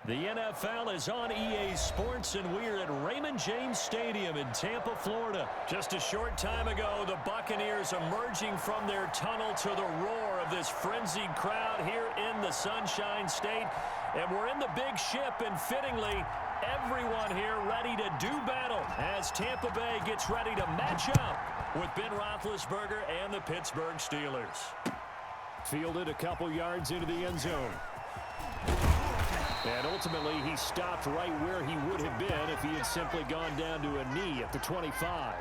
The NFL is on EA Sports, and we're at Raymond James Stadium in Tampa, Florida. Just a short time ago, the Buccaneers emerging from their tunnel to the roar of this frenzied crowd here in the Sunshine State. And we're in the big ship, and fittingly, everyone here ready to do battle as Tampa Bay gets ready to match up with Ben Roethlisberger and the Pittsburgh Steelers. Fielded a couple yards into the end zone. And ultimately, he stopped right where he would have been if he had simply gone down to a knee at the 25.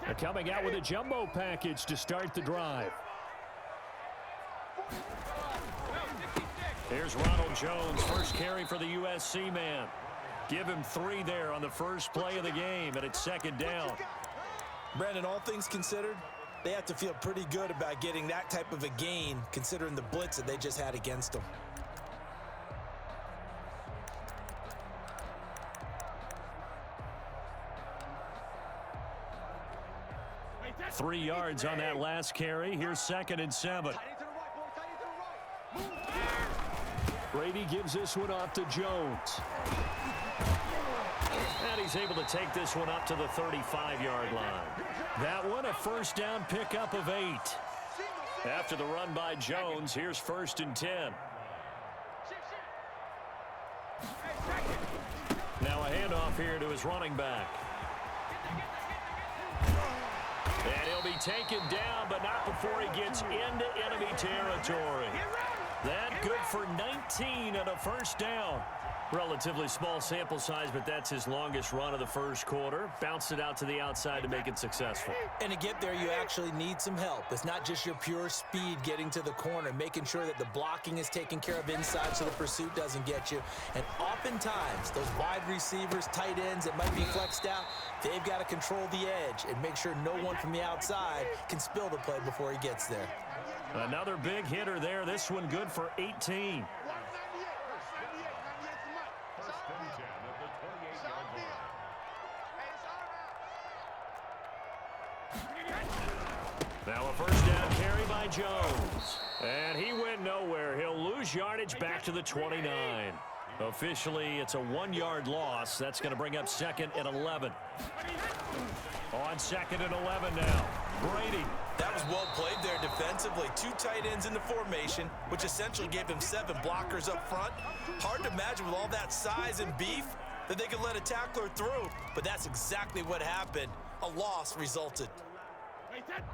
They're coming out with a jumbo package to start the drive. Here's Ronald Jones, first carry for the USC man. Give him 3 there on the first play of the game, and it's second down. Brandon, all things considered, they have to feel pretty good about getting that type of a gain, considering the blitz that they just had against them. Three yards on that last carry. Here's 2nd and 7. Brady gives this one off to Jones. And he's able to take this one up to the 35-yard line. That one a first down pickup of 8. After the run by Jones, here's 1st and 10. Now a handoff here to his running back. And he'll be taken down, but not before he gets into enemy territory. That good for 19 and a first down. Relatively small sample size, but that's his longest run of the first quarter. Bounced it out to the outside to make it successful. And to get there, you actually need some help. It's not just your pure speed getting to the corner, making sure that the blocking is taken care of inside so the pursuit doesn't get you. And oftentimes, those wide receivers, tight ends that might be flexed out, they've got to control the edge and make sure no one from the outside can spill the play before he gets there. Another big hitter there. This one good for 18. Now a first down carry by Jones. And he went nowhere. He'll lose yardage back to the 29. Officially, it's a 1-yard loss. That's going to bring up 2nd and 11. On 2nd and 11 now. Brady. That was well played there defensively. 2 tight ends in the formation, which essentially gave him 7 blockers up front. Hard to imagine with all that size and beef that they could let a tackler through, but that's exactly what happened. A loss resulted.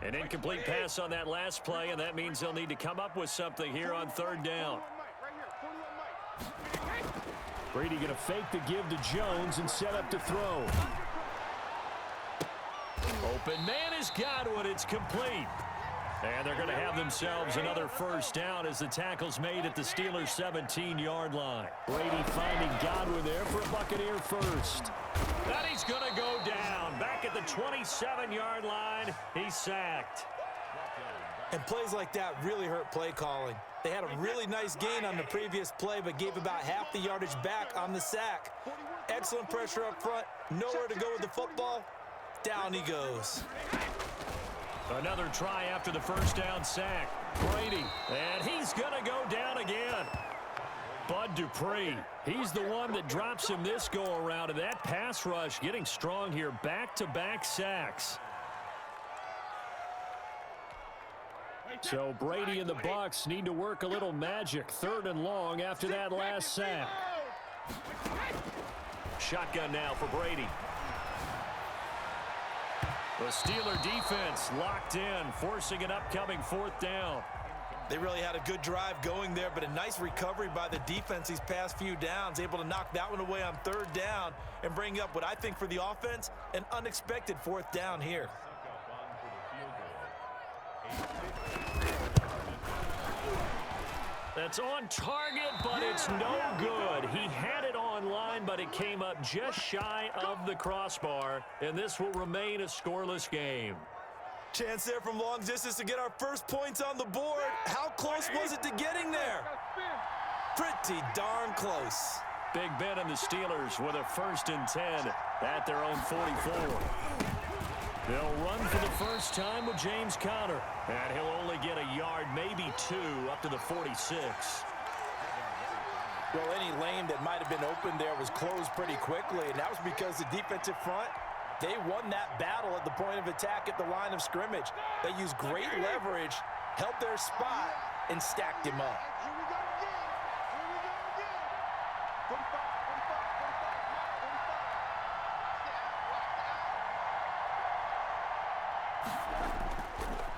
An incomplete pass on that last play, and that means they'll need to come up with something here on 3rd down. Brady going to fake the give to Jones and set up to throw. Open man has got one. It's complete. And they're going to have themselves another first down as the tackle's made at the Steelers' 17-yard line. Brady finding Godwin there for a Buccaneer first. And he's going to go down. Back at the 27-yard line, he's sacked. And plays like that really hurt play calling. They had a really nice gain on the previous play, but gave about half the yardage back on the sack. Excellent pressure up front. Nowhere to go with the football. Down he goes. Another try after the first down sack. Brady, and he's going to go down again. Bud Dupree, he's the one that drops him this go-around, and that pass rush getting strong here. Back-to-back sacks. So Brady and the Bucs need to work a little magic. 3rd and long after that last sack. Shotgun now for Brady. The Steeler defense locked in, forcing an upcoming 4th down. They really had a good drive going there, but a nice recovery by the defense these past few downs, able to knock that one away on 3rd down and bring up what I think for the offense, an unexpected 4th down here. That's on target, but it's no good. He had it on line, but it came up just shy of the crossbar, and this will remain a scoreless game. Chance there from long distance to get our first points on the board. How close was it to getting there? Pretty darn close. Big Ben and the Steelers with a 1st and 10 at their own 44. They'll run for the first time with James Conner. And he'll only get a yard, maybe 2, up to the 46. Well, any lane that might have been open there was closed pretty quickly, and that was because the defensive front, they won that battle at the point of attack at the line of scrimmage. They used great leverage, held their spot, and stacked him up.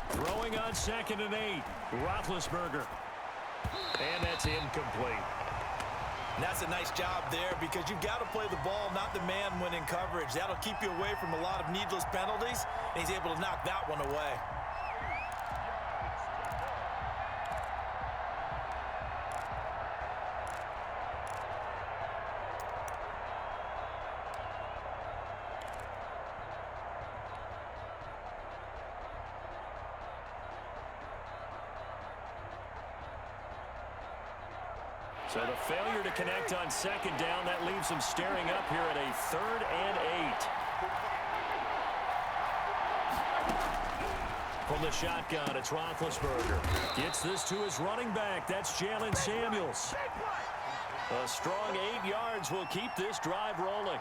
Throwing on 2nd and 8, Roethlisberger. And that's incomplete. And that's a nice job there because you've got to play the ball, not the man when in coverage. That'll keep you away from a lot of needless penalties, and he's able to knock that one away. So the failure to connect on 2nd down, that leaves him staring up here at a 3rd and 8. From the shotgun, it's Roethlisberger. Gets this to his running back. That's Jalen Samuels. A strong 8 yards will keep this drive rolling.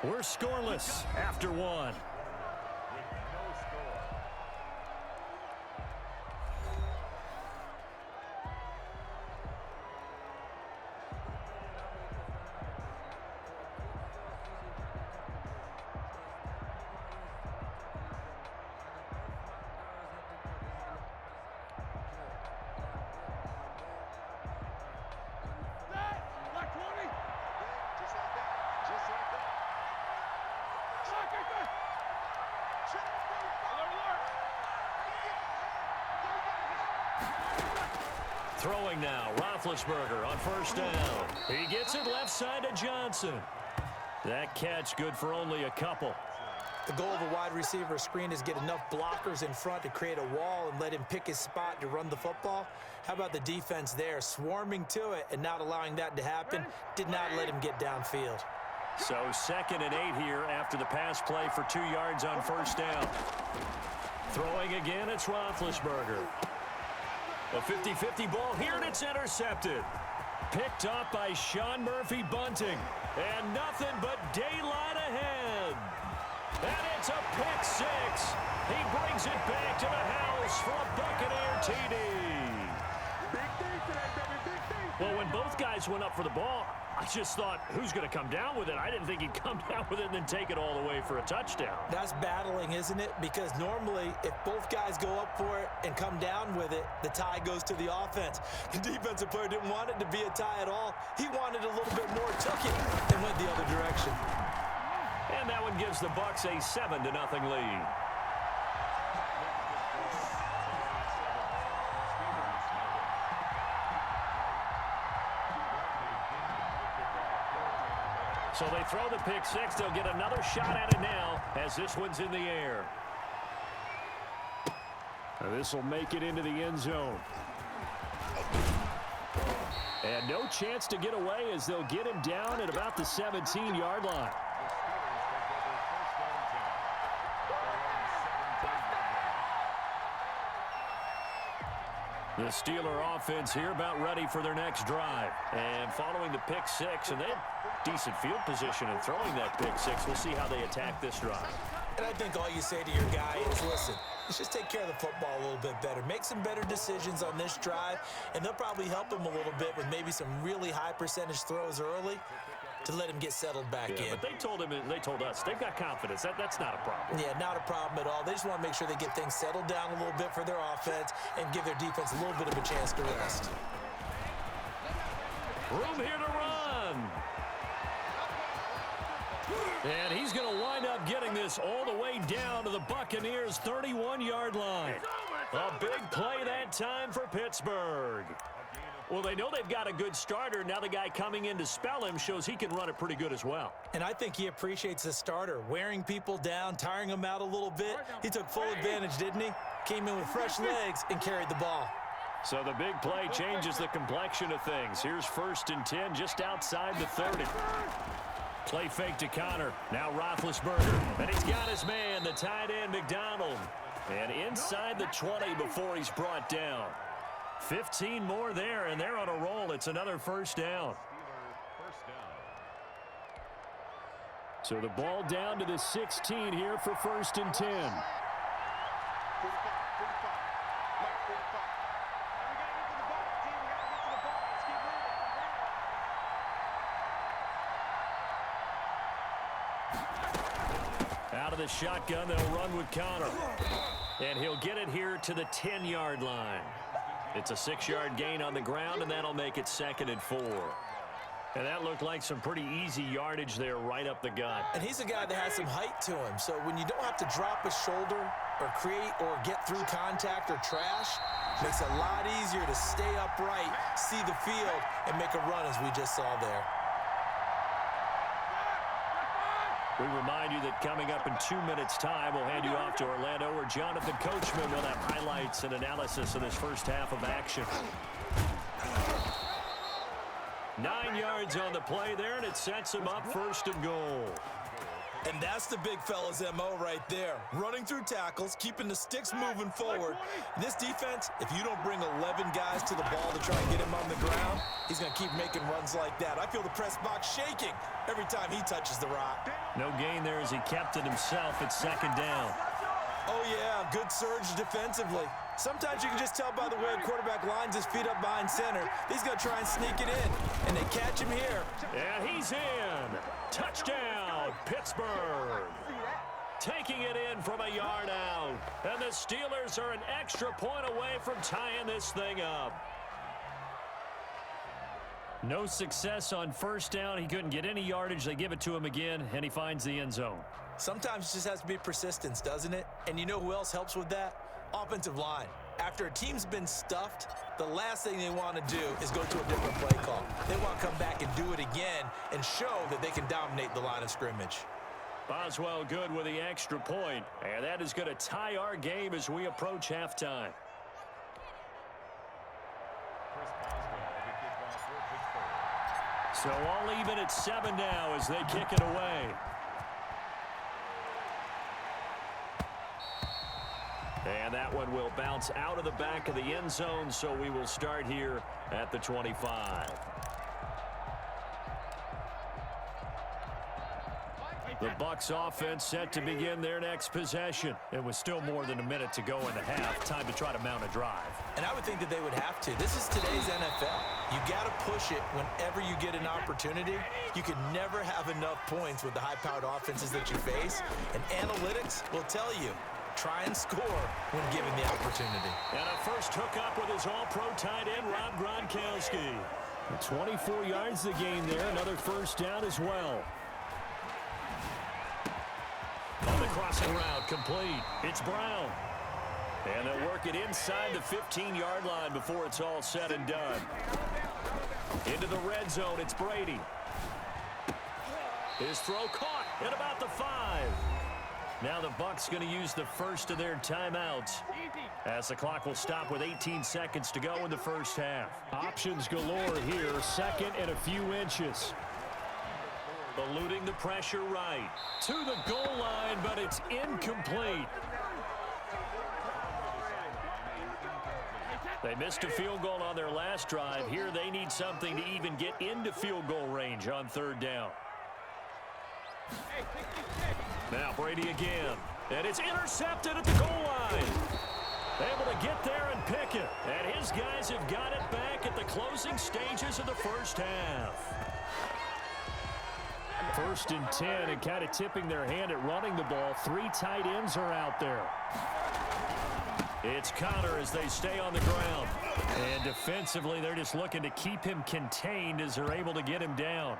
We're scoreless after 1. Throwing now, Roethlisberger on 1st down. He gets it left side to Johnson. That catch good for only a couple. The goal of a wide receiver screen is get enough blockers in front to create a wall and let him pick his spot to run the football. How about the defense there, swarming to it and not allowing that to happen? Did not let him get downfield. So 2nd and 8 here after the pass play for 2 yards on 1st down. Throwing again, it's Roethlisberger. A 50-50 ball here, and it's intercepted. Picked up by Sean Murphy-Bunting. And nothing but daylight ahead. And it's a pick 6. He brings it back to the house for a Buccaneer TD. Big thing today, baby, big thing. Well, when both guys went up for the ball, I just thought, who's going to come down with it? I didn't think he'd come down with it and then take it all the way for a touchdown. That's battling, isn't it? Because normally, if both guys go up for it and come down with it, the tie goes to the offense. The defensive player didn't want it to be a tie at all. He wanted a little bit more, took it, and went the other direction. And that one gives the Bucs a 7-0 lead. So they throw the pick 6. They'll get another shot at it now as this one's in the air. This will make it into the end zone. And no chance to get away as they'll get him down at about the 17-yard line. The Steeler offense here about ready for their next drive. And following the pick 6, and they have decent field position in throwing that pick 6. We'll see how they attack this drive. And I think all you say to your guy is, listen, let's just take care of the football a little bit better. Make some better decisions on this drive, and they'll probably help him a little bit with maybe some really high percentage throws early to let him get settled back in. But they told him, they told us, they've got confidence. That's not a problem. Yeah, not a problem at all. They just want to make sure they get things settled down a little bit for their offense and give their defense a little bit of a chance to rest. Room here to run. And he's going to wind up getting this all the way down to the Buccaneers' 31-yard line. A big play that time for Pittsburgh. Well, they know they've got a good starter. Now the guy coming in to spell him shows he can run it pretty good as well. And I think he appreciates the starter, wearing people down, tiring them out a little bit. He took full advantage, didn't he? Came in with fresh legs and carried the ball. So the big play changes the complexion of things. Here's 1st and 10 just outside the 30. Play fake to Connor. Now Roethlisberger. And he's got his man, the tight end, McDonald. And inside the 20 before he's brought down. 15 more there, and they're on a roll. It's another 1st down. So the ball down to the 16 here for 1st and 10. Out of the shotgun, they'll run with Connor. And he'll get it here to the 10-yard line. It's a 6-yard gain on the ground, and that'll make it 2nd and 4. And that looked like some pretty easy yardage there right up the gut. And he's a guy that has some height to him, so when you don't have to drop a shoulder or create or get through contact or trash, it makes it a lot easier to stay upright, see the field, and make a run as we just saw there. We remind you that coming up in 2 minutes' time, we'll hand you off to Orlando, where Jonathan Coachman will have highlights and analysis of this first half of action. 9 yards on the play there, and it sets him up 1st and goal. And that's the big fella's MO right there. Running through tackles, keeping the sticks moving forward. This defense, if you don't bring 11 guys to the ball to try and get him on the ground, he's going to keep making runs like that. I feel the press box shaking every time he touches the rock. No gain there as he kept it himself at 2nd down. Oh, yeah, good surge defensively. Sometimes you can just tell by the way a quarterback lines his feet up behind center. He's going to try and sneak it in, and they catch him here. And he's in. Touchdown, Pittsburgh. Taking it in from a yard out. And the Steelers are an extra point away from tying this thing up. No success on 1st down. He couldn't get any yardage. They give it to him again, and he finds the end zone. Sometimes it just has to be persistence, doesn't it? And you know who else helps with that? Offensive line. After a team's been stuffed, the last thing they want to do is go to a different play call. They want to come back and do it again and show that they can dominate the line of scrimmage. Boswell good with the extra point, and that is going to tie our game as we approach halftime. So all even at 7 now as they kick it away. And that one will bounce out of the back of the end zone, so we will start here at the 25. The Bucs offense set to begin their next possession. And with still more than a minute to go in the half, time to try to mount a drive. And I would think that they would have to. This is today's NFL. You got to push it whenever you get an opportunity. You can never have enough points with the high-powered offenses that you face. And analytics will tell you, try and score when given the opportunity. And a first hookup with his all-pro tight end, Rob Gronkowski. 24 yards the gain there. Another 1st down as well. On the crossing route, complete. It's Brown. And they'll work it inside the 15-yard line before it's all said and done. Into the red zone, it's Brady. His throw caught at about the 5. Now the Bucs going to use the first of their timeouts, as the clock will stop with 18 seconds to go in the first half. Options galore here, 2nd and a few inches. Eluding the pressure right. To the goal line, but it's incomplete. They missed a field goal on their last drive. Here they need something to even get into field goal range on 3rd down. Now Brady again. And it's intercepted at the goal line. Able to get there and pick it. And his guys have got it back at the closing stages of the first half. 1st and 10, and kind of tipping their hand at running the ball. 3 tight ends are out there. It's Connor as they stay on the ground. And defensively, they're just looking to keep him contained as they're able to get him down.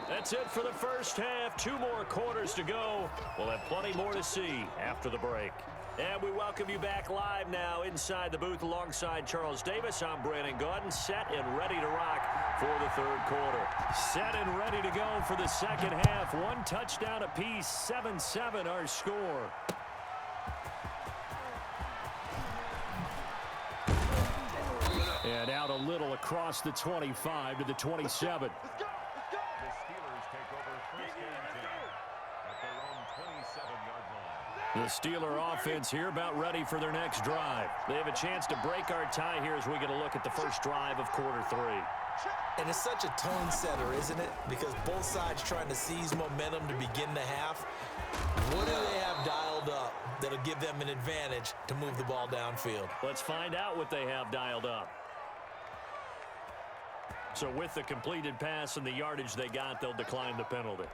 That's it for the first half. 2 more quarters to go. We'll have plenty more to see after the break. And we welcome you back live now inside the booth alongside Charles Davis. I'm Brandon Gaudin, set and ready to rock for the third quarter. Set and ready to go for the second half. 1 touchdown apiece, 7-7 our score. And out a little across the 25 to the 27. The Steeler offense here about ready for their next drive. They have a chance to break our tie here as we get a look at the first drive of quarter 3. And it's such a tone setter, isn't it? Because both sides trying to seize momentum to begin the half. What do they have dialed up that'll give them an advantage to move the ball downfield? Let's find out what they have dialed up. So with the completed pass and the yardage they got, they'll decline the penalty.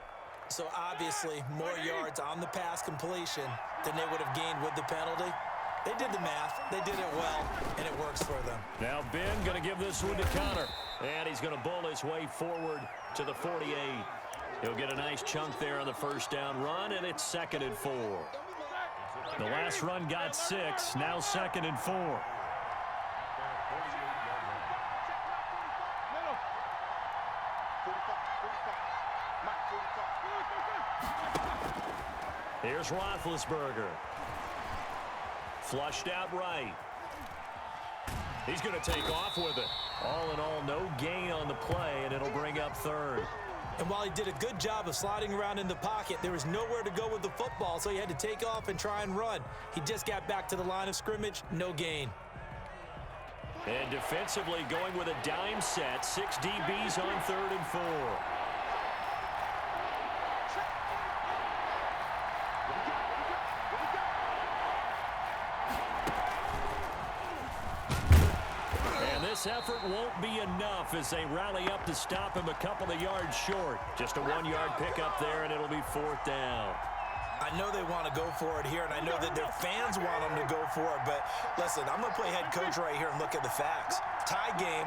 So obviously more yards on the pass completion than they would have gained with the penalty. They did the math. They did it well, and it works for them. Now Ben going to give this one to Connor. And he's going to bull his way forward to the 48. He'll get a nice chunk there on the first down run, and it's 2nd and 4. The last run got 6, now 2nd and 4. Here's Roethlisberger. Flushed out right. He's going to take off with it. All in all, no gain on the play, and it'll bring up 3rd. And while he did a good job of sliding around in the pocket, there was nowhere to go with the football, so he had to take off and try and run. He just got back to the line of scrimmage, no gain. And defensively going with a dime set, 6 DBs on 3rd and 4. This effort won't be enough as they rally up to stop him a couple of yards short. Just a 1-yard pickup there, and it'll be 4th down. I know they want to go for it here, and I know that their fans want them to go for it, but listen, I'm going to play head coach right here and look at the facts. Tie game,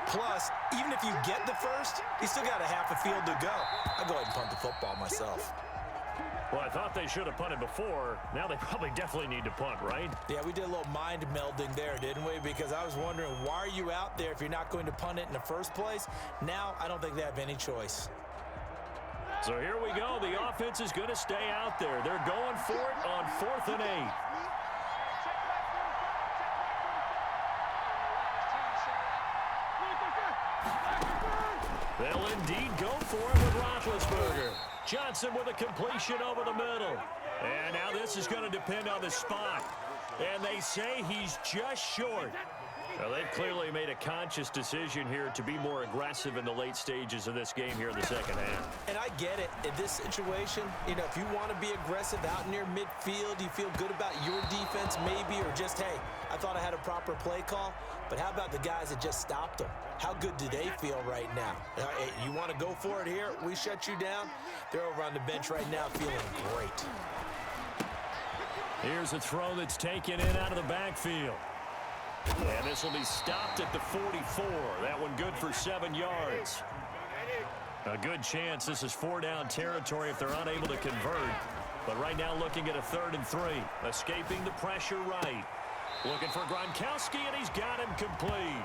plus, even if you get the first, you still got a half a field to go. I'll go ahead and punt the football myself. Well, I thought they should have punted before. Now they probably definitely need to punt, right? Yeah, we did a little mind melding there, didn't we? Because I was wondering, why are you out there if you're not going to punt it in the first place? Now, I don't think they have any choice. So here we go. The offense is going to stay out there. They're going for it on 4th and 8. They'll indeed go for it with Roethlisberger. Johnson with a completion over the middle. And now this is going to depend on the spot. And they say he's just short. Well, they've clearly made a conscious decision here to be more aggressive in the late stages of this game here in the second half. And I get it. In this situation, you know, if you want to be aggressive out near midfield, you feel good about your defense maybe, or just, hey, I thought I had a proper play call. But how about the guys that just stopped them? How good do they feel right now? Hey, you want to go for it here? We shut you down? They're over on the bench right now feeling great. Here's a throw that's taken in out of the backfield. And this will be stopped at the 44. That one good for 7 yards. A good chance this is 4-down territory if they're unable to convert. But right now looking at a 3rd and 3. Escaping the pressure right. Looking for Gronkowski, and he's got him complete.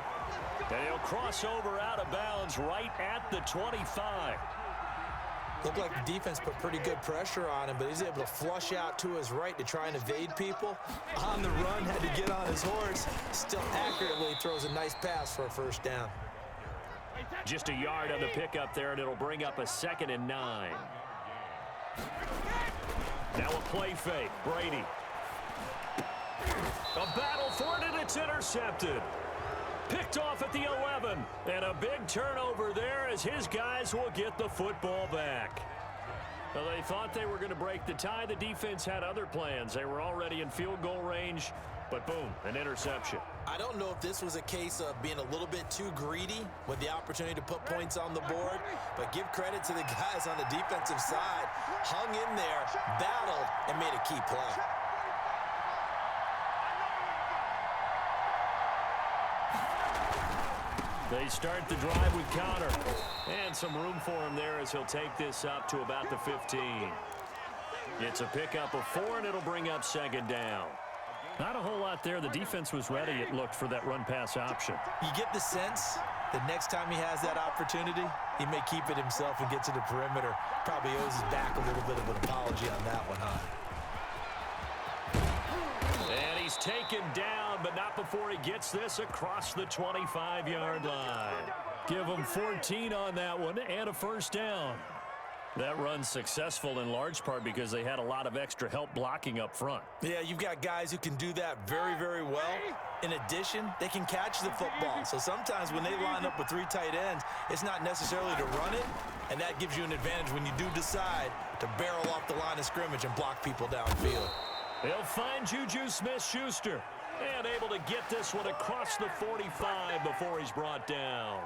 And he'll cross over out of bounds right at the 25. Looked like the defense put pretty good pressure on him, but he's able to flush out to his right to try and evade people. On the run, had to get on his horse. Still accurately throws a nice pass for a 1st down. Just a yard on the pickup there, and it'll bring up a 2nd and 9. Now a play fake. Brady. A battle for it, and it's intercepted. Picked off at the 11, and a big turnover there as his guys will get the football back. Well, they thought they were going to break the tie. The defense had other plans. They were already in field goal range, but boom, an interception. I don't know if this was a case of being a little bit too greedy with the opportunity to put points on the board, but give credit to the guys on the defensive side. Hung in there, battled, and made a key play. They start the drive with Connor. And some room for him there as he'll take this up to about the 15. It's a pickup of 4, and it'll bring up second down. Not a whole lot there. The defense was ready, it looked, for that run-pass option. You get the sense that next time he has that opportunity, he may keep it himself and get to the perimeter. Probably owes his back a little bit of an apology on that one, huh? And he's taken down, but not before he gets this across the 25-yard line. Give him 14 on that one and a first down. That run's successful in large part because they had a lot of extra help blocking up front. Yeah, you've got guys who can do that very, very well. In addition, they can catch the football. So sometimes when they line up with 3 tight ends, it's not necessarily to run it, and that gives you an advantage when you do decide to barrel off the line of scrimmage and block people downfield. He'll find Juju Smith-Schuster and able to get this one across the 45 before he's brought down.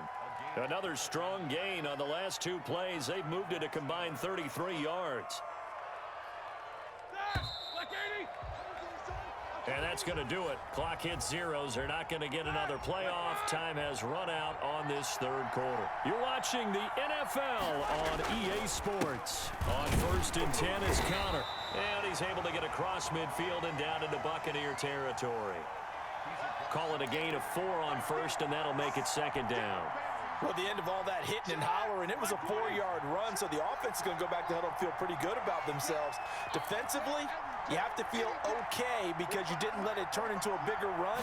Another strong gain on the last 2 plays. They've moved it a combined 33 yards. And that's going to do it. Clock hits zeros. They're not going to get another playoff. Time has run out on this third quarter. You're watching the NFL on EA Sports. On 1st and 10 is Connor. And he's able to get across midfield and down into Buccaneer territory. Call it a gain of 4 on 1st, and that'll make it second down. Well, at the end of all that hitting and hollering, it was a 4-yard run, so the offense is going to go back to huddle and feel pretty good about themselves. Defensively, you have to feel okay because you didn't let it turn into a bigger run,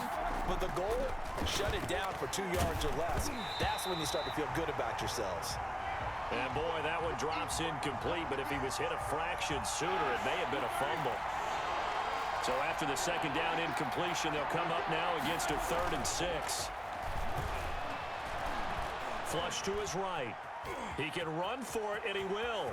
but the goal, shut it down for 2 yards or less. That's when you start to feel good about yourselves. And boy, that one drops incomplete, but if he was hit a fraction sooner, it may have been a fumble. So after the second down incompletion, they'll come up now against a 3rd and 6. Flush to his right. He can run for it, and he will.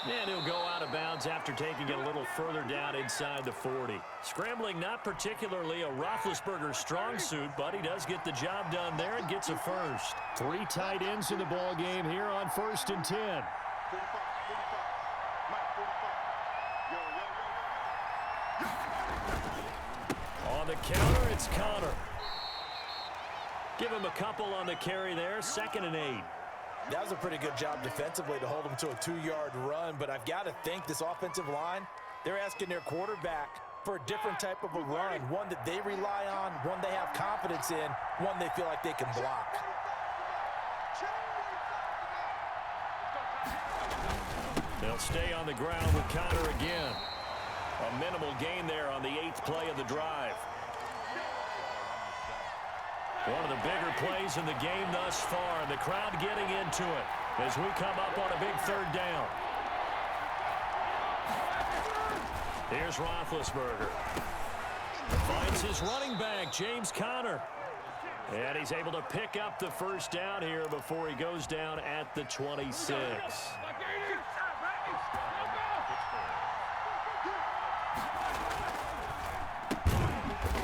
And he'll go out of bounds after taking it a little further down inside the 40. Scrambling, not particularly a Roethlisberger strong suit, but he does get the job done there and gets a first. 3 tight ends in the ball game here on 1st and 10. On the counter, it's Connor. Give him a couple on the carry there. 2nd and 8. That was a pretty good job defensively to hold him to a 2-yard run, but I've got to think this offensive line, they're asking their quarterback for a different type of a run, one that they rely on, one they have confidence in, one they feel like they can block. They'll stay on the ground with Connor again. A minimal gain there on the 8th play of the drive. One of the bigger plays in the game thus far. The crowd getting into it as we come up on a big 3rd down. Here's Roethlisberger. Finds his running back, James Conner. And he's able to pick up the first down here before he goes down at the 26.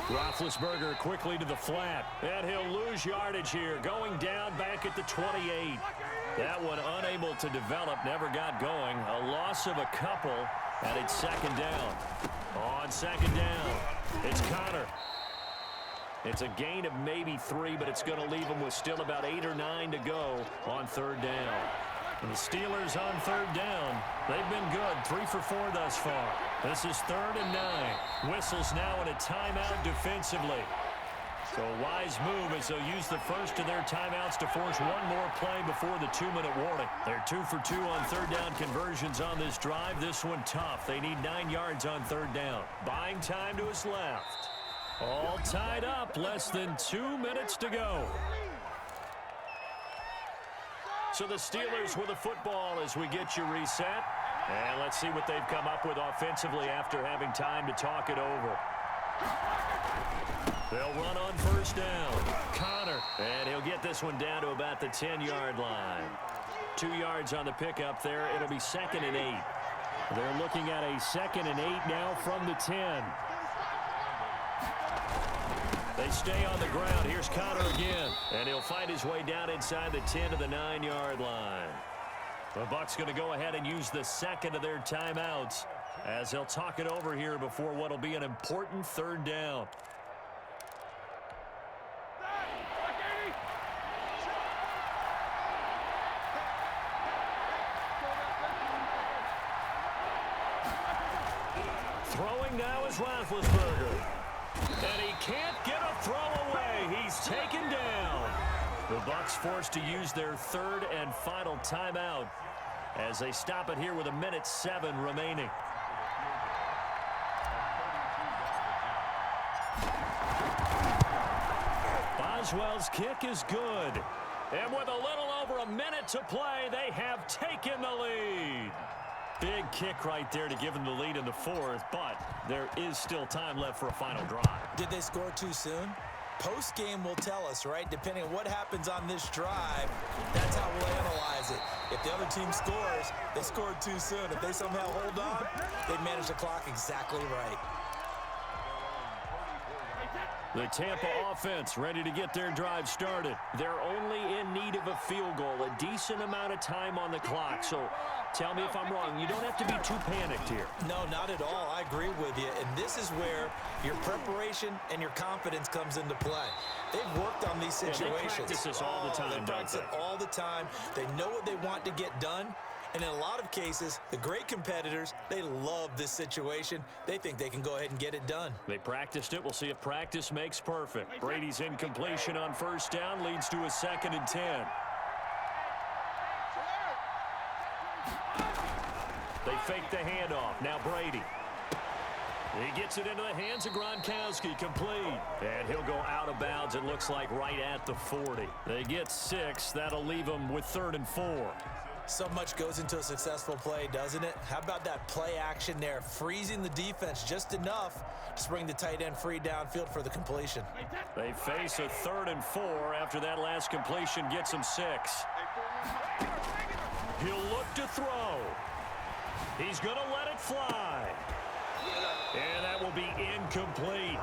Roethlisberger quickly to the flat, and he'll lose yardage here, going down back at the 28. That one unable to develop, never got going. A loss of a couple, and it's 2nd down. On 2nd down, it's Connor. It's a gain of maybe 3, but it's going to leave him with still about 8 or 9 to go on 3rd down. And the Steelers on 3rd down. They've been good, 3 for 4 thus far. This is 3rd and 9. Whistles now in a timeout defensively. So a wise move as they'll use the first of their timeouts to force one more play before the 2-minute warning. They're 2 for 2 on 3rd down conversions on this drive. This one tough. They need 9 yards on 3rd down. Buying time to his left. All tied up. Less than 2 minutes to go. So the Steelers with a football as we get you reset. And let's see what they've come up with offensively after having time to talk it over. They'll run on 1st down. Connor. And he'll get this one down to about the 10-yard line. 2 yards on the pickup there. It'll be 2nd and 8. They're looking at a 2nd and 8 now from the 10. They stay on the ground. Here's Connor again. And he'll find his way down inside the 10 to the 9-yard line. The Bucs going to go ahead and use the 2nd of their timeouts as they'll talk it over here before what will be an important 3rd down. now is Roethlisberger. And he can't get a throw away. He's taken down. The Bucs forced to use their third and final timeout as they stop it here with 1:07 remaining. Boswell's kick is good. And with a little over a minute to play, they have taken the lead. Big kick right there to give them the lead in the fourth, but there is still time left for a final drive. Did they score too soon? Post-game will tell us, right? Depending on what happens on this drive, that's how we'll analyze it. If the other team scores, they scored too soon. If they somehow hold on, they manage the clock exactly right. The Tampa offense ready to get their drive started. They're only in need of a field goal, a decent amount of time on the clock. So tell me if I'm wrong. You don't have to be too panicked here. No, not at all. I agree with you. And this is where your preparation and your confidence comes into play. They've worked on these situations. They practice this all the time. They practice it all the time. They know what they want to get done. And in a lot of cases, the great competitors, they love this situation. They think they can go ahead and get it done. They practiced it. We'll see if practice makes perfect. Brady's incompletion on first down leads to a 2nd and 10. They fake the handoff. Now Brady. He gets it into the hands of Gronkowski, complete. And he'll go out of bounds, it looks like, right at the 40. They get 6. That'll leave them with 3rd and 4. So much goes into a successful play, doesn't it? How about that play action there, freezing the defense just enough to bring the tight end free downfield for the completion. They face a 3rd and 4 after that last completion gets them 6. He'll look to throw. He's going to let it fly. And that will be incomplete.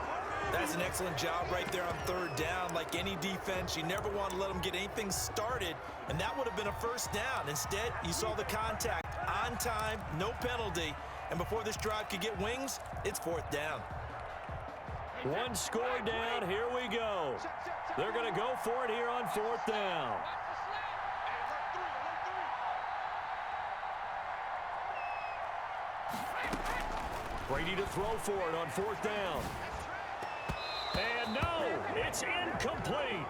That's an excellent job right there on 3rd down. Like any defense, you never want to let them get anything started, and that would have been a 1st down. Instead, you saw the contact on time, no penalty, and before this drive could get wings, it's 4th down. One score down. Here we go. They're going to go for it here on 4th down. Brady to throw for it on 4th down. And no, it's incomplete.